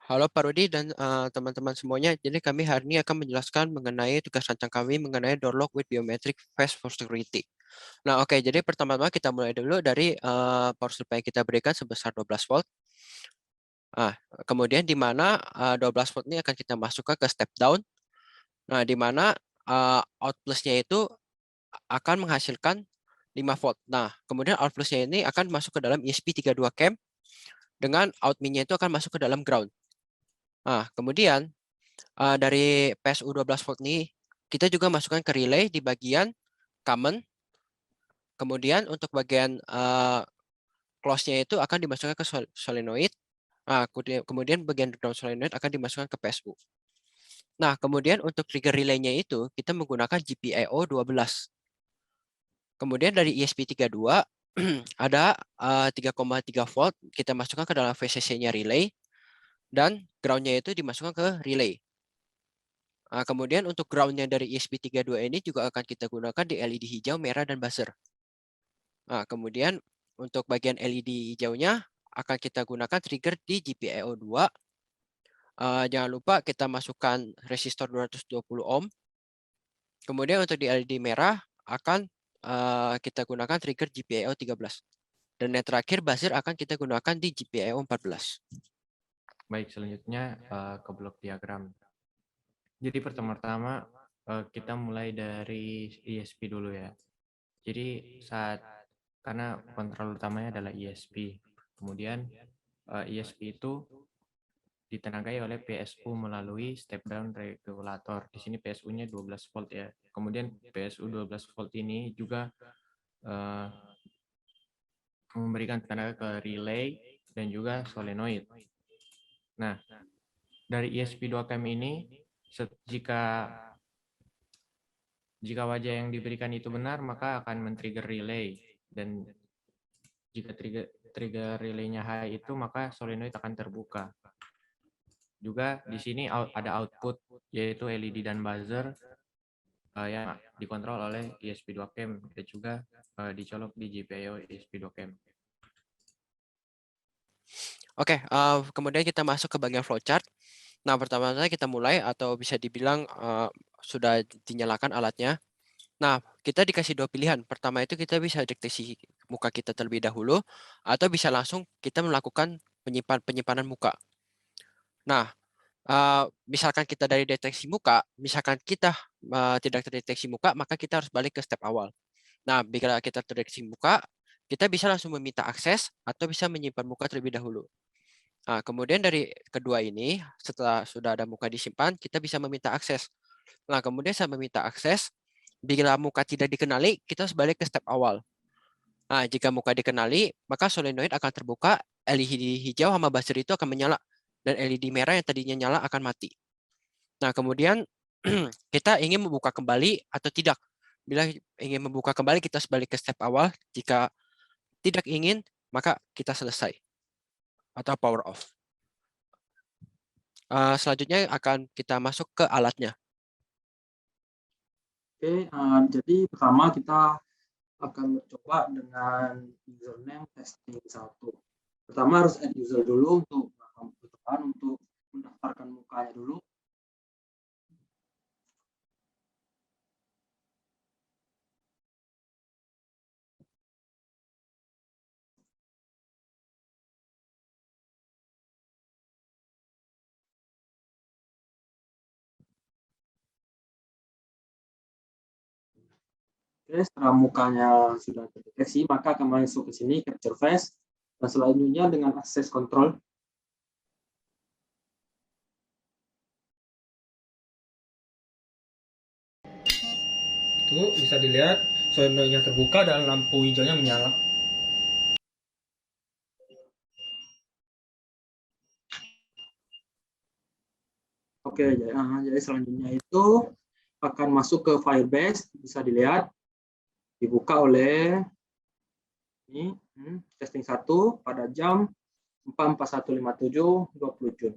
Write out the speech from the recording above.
Halo Pak Rudi dan teman-teman semuanya. Jadi kami hari ini akan menjelaskan mengenai tugas rancang kami mengenai door lock with biometric face for security. Nah, oke. Jadi pertama-tama kita mulai dulu dari power supply yang kita berikan sebesar 12 volt. Nah, kemudian di mana 12 volt ini akan kita masukkan ke step down. Nah, di mana out plus-nya itu akan menghasilkan 5 volt. Nah, kemudian out plus-nya ini akan masuk ke dalam ESP32 cam dengan out min-nya itu akan masuk ke dalam ground. Nah, kemudian dari PSU 12 volt ini kita juga masukkan ke relay di bagian common. Kemudian untuk bagian close-nya itu akan dimasukkan ke solenoid. Kemudian bagian ground solenoid akan dimasukkan ke PSU. Nah, kemudian untuk trigger relay-nya itu kita menggunakan GPIO 12. Kemudian dari ESP32 ada 3,3 volt kita masukkan ke dalam VCC-nya relay dan ground-nya itu dimasukkan ke relay. Kemudian untuk ground-nya dari ESP32 ini juga akan kita gunakan di LED hijau, merah, dan buzzer. Kemudian untuk bagian LED hijaunya akan kita gunakan trigger di GPIO 2. Jangan lupa kita masukkan resistor 220 ohm. Kemudian untuk di LED merah akan kita gunakan trigger GPIO 13. Dan yang terakhir buzzer akan kita gunakan di GPIO 14. Baik, selanjutnya ke blok diagram. Jadi pertama-tama kita mulai dari ESP dulu ya. Jadi karena kontrol utamanya adalah ESP. Kemudian ESP itu ditenagai oleh PSU melalui step down regulator. Di sini PSU-nya 12 volt ya. Kemudian PSU 12 volt ini juga memberikan tenaga ke relay dan juga solenoid. Nah, dari ESP2 cam ini jika wajah yang diberikan itu benar, maka akan men-trigger relay. Dan jika trigger relaynya high itu, maka solenoid akan terbuka. Juga di sini ada output, yaitu LED dan buzzer yang dikontrol oleh ESP2 cam. Dan juga dicolok di GPIO ESP2 cam. Oke, kemudian kita masuk ke bagian flowchart. Nah, pertama-tama kita mulai atau bisa dibilang sudah dinyalakan alatnya. Nah, kita dikasih dua pilihan. Pertama itu kita bisa deteksi muka kita terlebih dahulu, atau bisa langsung kita melakukan penyimpanan muka. Nah, misalkan kita dari deteksi muka, misalkan kita tidak terdeteksi muka, maka kita harus balik ke step awal. Nah, bila kita terdeteksi muka, kita bisa langsung meminta akses atau bisa menyimpan muka terlebih dahulu. Nah, kemudian dari kedua ini, setelah sudah ada muka disimpan, kita bisa meminta akses. Nah, kemudian saat meminta akses, bila muka tidak dikenali, kita harus balik ke step awal. Nah, jika muka dikenali, maka solenoid akan terbuka, LED hijau sama buzzer itu akan menyala, dan LED merah yang tadinya nyala akan mati. Nah, kemudian kita ingin membuka kembali atau tidak. Bila ingin membuka kembali, kita harus balik ke step awal. Jika tidak ingin, maka kita selesai atau power off. Selanjutnya akan kita masuk ke alatnya. Oke, jadi pertama kita akan mencoba dengan username testing 1. Pertama harus add user dulu untuk mendaftarkan mukanya dulu. Oke, setelah mukanya sudah terdeteksi, maka akan masuk ke sini capture face, dan selanjutnya dengan akses control. Itu bisa dilihat solenoidnya terbuka dan lampu hijaunya menyala. Oke, jadi selanjutnya itu akan masuk ke Firebase, bisa dilihat dibuka oleh ini testing 1 pada jam 4:41.57 20 Jun.